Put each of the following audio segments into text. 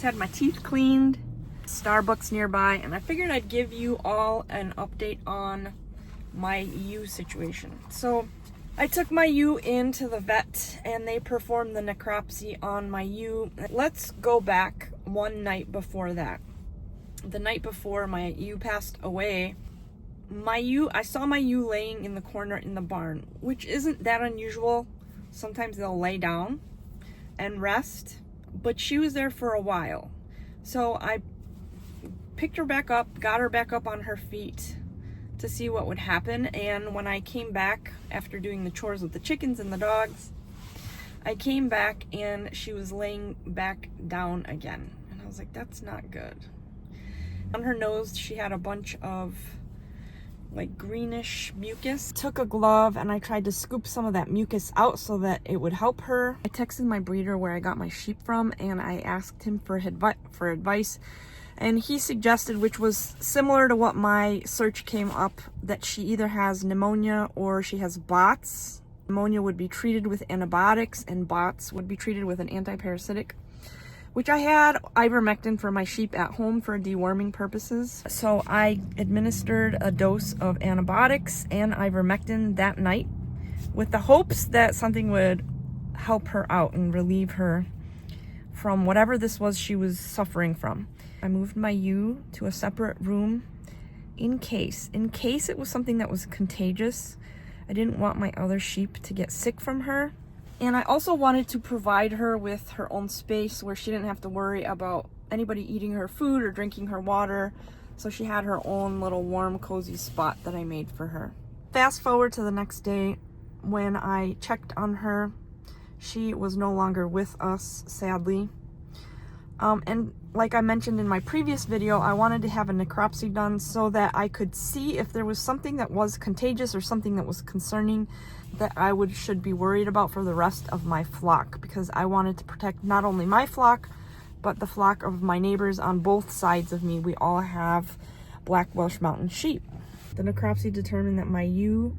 Had my teeth cleaned, Starbucks nearby, and I figured I'd give you all an update on my ewe situation. So I took my ewe into the vet and they performed the necropsy on my ewe. Let's go back one night before that. The night before my ewe passed away, I saw my ewe laying in the corner in the barn, which isn't that unusual. Sometimes they'll lay down and rest, but she was there for a while. So I picked her back up, got her back up on her feet to see what would happen. And when I came back after doing the chores with the chickens and the dogs, I came back and she was laying back down again. And I was like, that's not good. On her nose, she had a bunch of like greenish mucus. Took a glove and I tried to scoop some of that mucus out so that it would help her. I texted my breeder where I got my sheep from and I asked him for advice, and he suggested, which was similar to what my search came up, that she either has pneumonia or she has BOTS. Pneumonia would be treated with antibiotics and BOTS would be treated with an antiparasitic, which I had ivermectin for my sheep at home for deworming purposes. So I administered a dose of antibiotics and ivermectin that night with the hopes that something would help her out and relieve her from whatever this was she was suffering from. I moved my ewe to a separate room in case it was something that was contagious. I didn't want my other sheep to get sick from her. And I also wanted to provide her with her own space where she didn't have to worry about anybody eating her food or drinking her water. So she had her own little warm, cozy spot that I made for her. Fast forward to the next day when I checked on her. She was no longer with us, sadly. And like I mentioned in my previous video, I wanted to have a necropsy done so that I could see if there was something that was contagious or something that was concerning that I should be worried about for the rest of my flock, because I wanted to protect not only my flock, but the flock of my neighbors on both sides of me. We all have black Welsh Mountain sheep. The necropsy determined that my ewe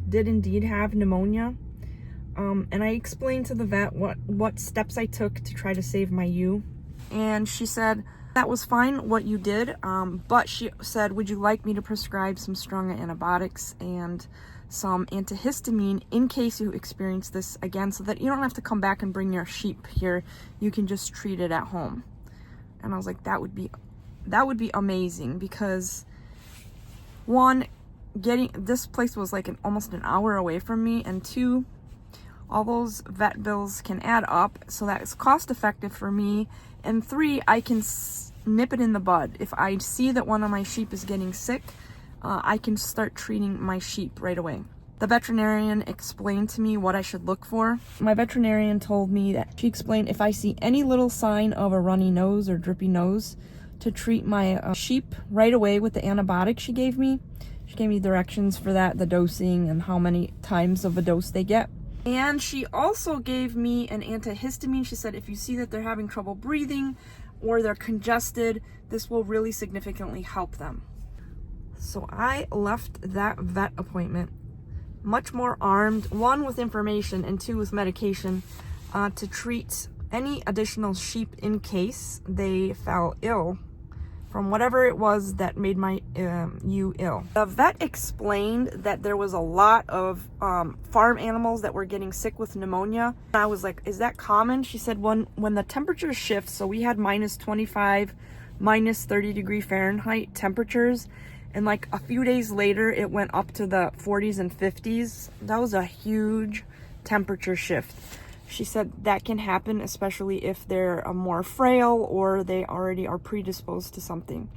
did indeed have pneumonia. And I explained to the vet what steps I took to try to save my ewe. And she said, that was fine what you did, but she said, would you like me to prescribe some stronger antibiotics and some antihistamine in case you experience this again, so that you don't have to come back and bring your sheep here, you can just treat it at home. And I was like, that would be amazing, because one, this place was like almost an hour away from me, and two, all those vet bills can add up, so that is cost effective for me. And three, I can nip it in the bud. If I see that one of my sheep is getting sick, I can start treating my sheep right away. The veterinarian explained to me what I should look for. My veterinarian told me that she explained if I see any little sign of a runny nose or drippy nose, to treat my sheep right away with the antibiotic she gave me. She gave me directions for that, the dosing, and how many times of a dose they get. And she also gave me an antihistamine. She said if you see that they're having trouble breathing or they're congested, this will really significantly help them. So I left that vet appointment much more armed, one with information and two with medication, to treat any additional sheep in case they fell ill from whatever it was that made my ewe ill. The vet explained that there was a lot of farm animals that were getting sick with pneumonia. I was like, is that common? She said when the temperature shifts, so we had -25, -30 Fahrenheit temperatures, and like a few days later it went up to the 40s and 50s. That was a huge temperature shift. She said that can happen, especially if they're more frail or they already are predisposed to something.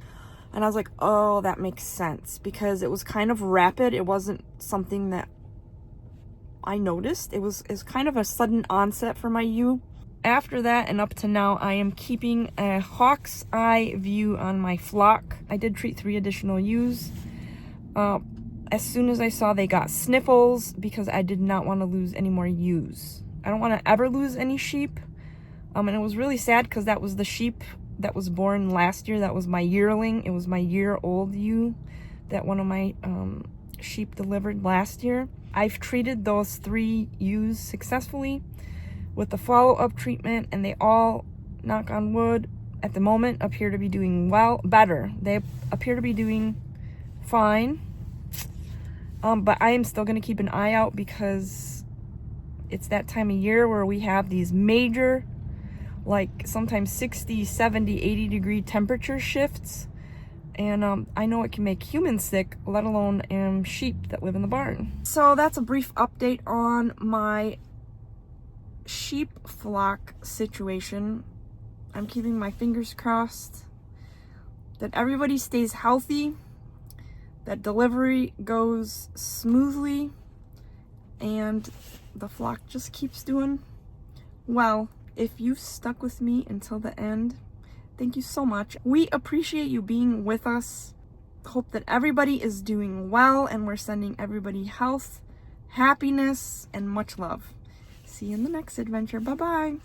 And I was like, oh, that makes sense, because it was kind of rapid. It wasn't something that I noticed. It was kind of a sudden onset for my ewe. After that and up to now, I am keeping a hawk's eye view on my flock. I did treat 3 additional ewes. As soon as I saw they got sniffles, because I did not want to lose any more ewes. I don't want to ever lose any sheep. And it was really sad because that was the sheep that was born last year. That was my yearling. It was my year-old ewe that one of my sheep delivered last year. I've treated those 3 ewes successfully with the follow-up treatment, and they all, knock on wood, at the moment appear to be doing better. They appear to be doing fine. But I am still going to keep an eye out because it's that time of year where we have these major, like sometimes 60, 70, 80 degree temperature shifts. And I know it can make humans sick, let alone sheep that live in the barn. So that's a brief update on my sheep flock situation. I'm keeping my fingers crossed that everybody stays healthy, that delivery goes smoothly, and the flock just keeps doing well. If you've stuck with me until the end, thank you so much. We appreciate you being with us. Hope that everybody is doing well, and we're sending everybody health, happiness, and much love. See you in the next adventure. Bye-bye.